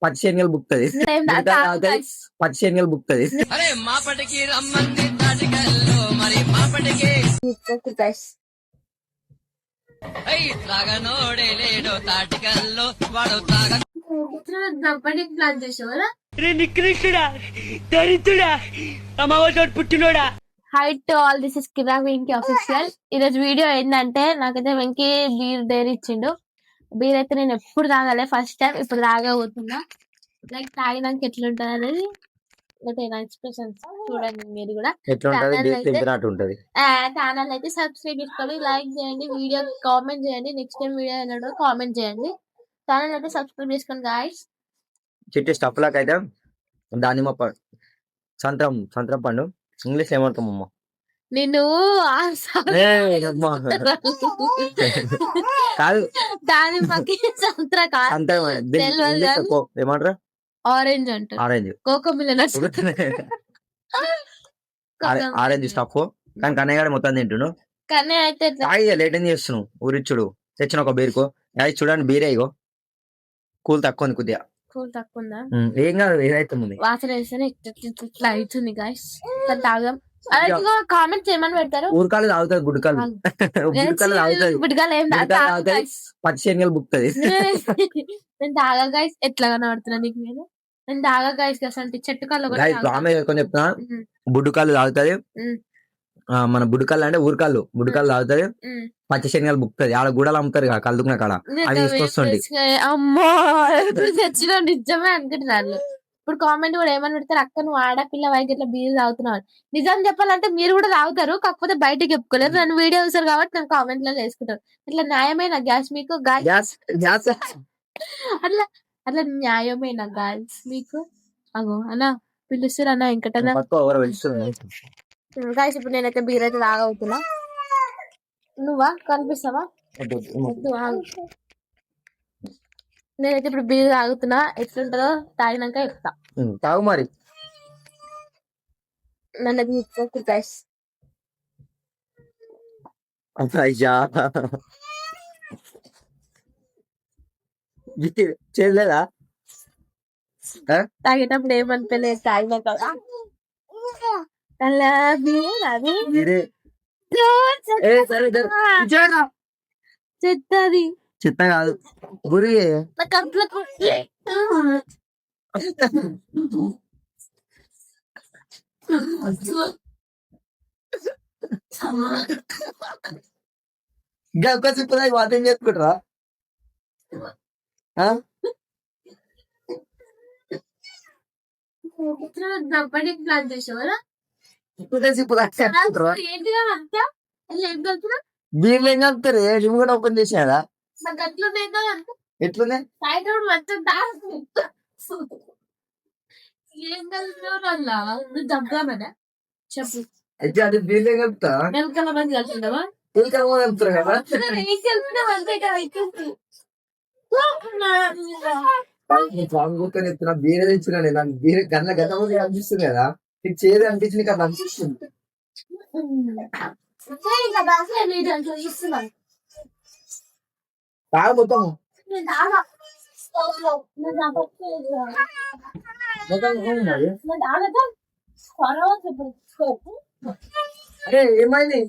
పచ్చి శనగలు బుక్తది పచ్చి శనగలు బుక్తది అరే మాపటికి రమ్మంది తాటికల్లో మరి మాపటికి తాగనోడే లేడో తాటికల్లో వాడు ప్లాన్ చేసేవారా నికృష్టుడా దరిద్రుడా అమావాసోడు పుట్టినోడా. Hi to all, this is కిరాక్ వెంకీ అఫీషియల్. ఈరోజు వీడియో ఏంటంటే నాకైతే వెంకీ బీర్ డైరీ ఇచ్చిండు. బీర్ అయితే నేను ఎప్పుడు తాగాలి, ఫస్ట్ టైం ఇప్పుడు తాగబోతున్నా. లైక్ తాగినాక ఎట్లుంటది అనేది నా ఎక్స్ప్రెషన్స్ చూడండి మీరు కూడా. ఛానల్ అయితే సబ్స్క్రైబ్ చేసుకోండి, లైక్ చేయండి, వీడియో కామెంట్ చేయండి, నెక్స్ట్ టైం వీడియో అయినా కామెంట్ చేయండి. ఛానల్ అయితే సబ్స్క్రైబ్ చేసుకోండి గాయ్స్. చిట్టి స్టఫ్ లాక్ అయితే దానిమ్మ సంత్రం పండు ఇంగ్లీష్ ఏమంటామమ్మా నేను కాదు దానిమ్మకి సంత్ర ఏమంటారా ఆరెంజ్ అంటారు, orange coco Milan orange stuff. కానీ కన్నయ్య మొత్తం తింటును. కన్నయ్య అయితే లేట్ ఏం చేస్తున్నావు ఊరిచ్చుడు తెచ్చిన ఒక బీరుకో చూడండి బీరే ఇగో కూల్ తక్కువ ఉంది కొద్దిగా కూల్ తక్కువ ఉందా ఏం కాదు ఏదైతుంది వాసన వేస్తేనే ఇట్లా అవుతుంది గాయస్. తాగం కామెంట్ చేయమని పెడతారు. ఊరికాలు తాగుతుంది గుడ్కాలు గుడ్కాలు ఏం పచ్చి శనగలు బుక్తది. నేను తాగా గాయస్ ఎట్లా కనబడుతున్నా నీకు నేను తాగా గాయస్ అసలు చెట్టు కాళ్ళు చెప్తున్నా బుడ్డుకాలు తాగుతుంది. మన బుడ్డుకాళ్ళు అంటే ఊరికాళ్ళు బుడ్డుకాళ్ళు తాగుతుంది. పచ్చి శనగలు బుక్తది. ఆడ గూడలు అమ్ముతారు కలుదుకున్న కాడ అవి తీసుకొస్తుంది. అమ్మో తెచ్చిన నిజమే అనుకుంటున్నారు. ఇప్పుడు కామెంట్ కూడా ఏమని పెడతారు, అక్క నువ్వు ఆడపిల్ల వైకి ఇట్లా బీర్ తాగుతున్నావు. నిజం చెప్పాలంటే మీరు కూడా తాగుతారు, కాకపోతే బయటకి చెప్పుకోలేరు. నన్ను వీడియో చూసారు కాబట్టి నేను కామెంట్ లలో వేసుకుంటారు. ఇట్లా న్యాయమైన గ్యాస్ మీకు అట్లా అట్లా న్యాయమైన గాల్స్ మీకు అగో అన్నా పిలుస్తారు అన్న ఇంకటన్నా గాయస్. ఇప్పుడు నేనైతే బీర్ అయితే తాగవుతున్నా. నువ్వా కనిపిస్తావా? నేనైతే ఇప్పుడు బీర్ తాగుతున్నా. ఎట్లుంటుందో తాగినాక చెప్తా. తాగు మరి. నన్ను తీసుకోకు గైస్. చేయలేదా తాగేటప్పుడు ఏమనిపించలేదు, తాగినాక చెత్తది చెత్త కాదు గురి ఇంకా చెప్పదా వాతం చేసుకుంటారా? ప్లాన్ చేసేవారా బీర్లు ఏం కలుపుతారు? జిమ్ కూడా ఓపెన్ చేసారా? ఎట్లున్నాయి చెప్పు. అయితే అది బీర్లు ఏం కలుపుతా కలుపుతారు కదా. ఎత్తున్నా బీర తెచ్చిన నాకు బీర గన్న గత అనిపిస్తుంది కదా, నీకు చేదు అనిపించింది కదా అనిపిస్తుంది. తాగు మొత్తం అరే ఏమైంది?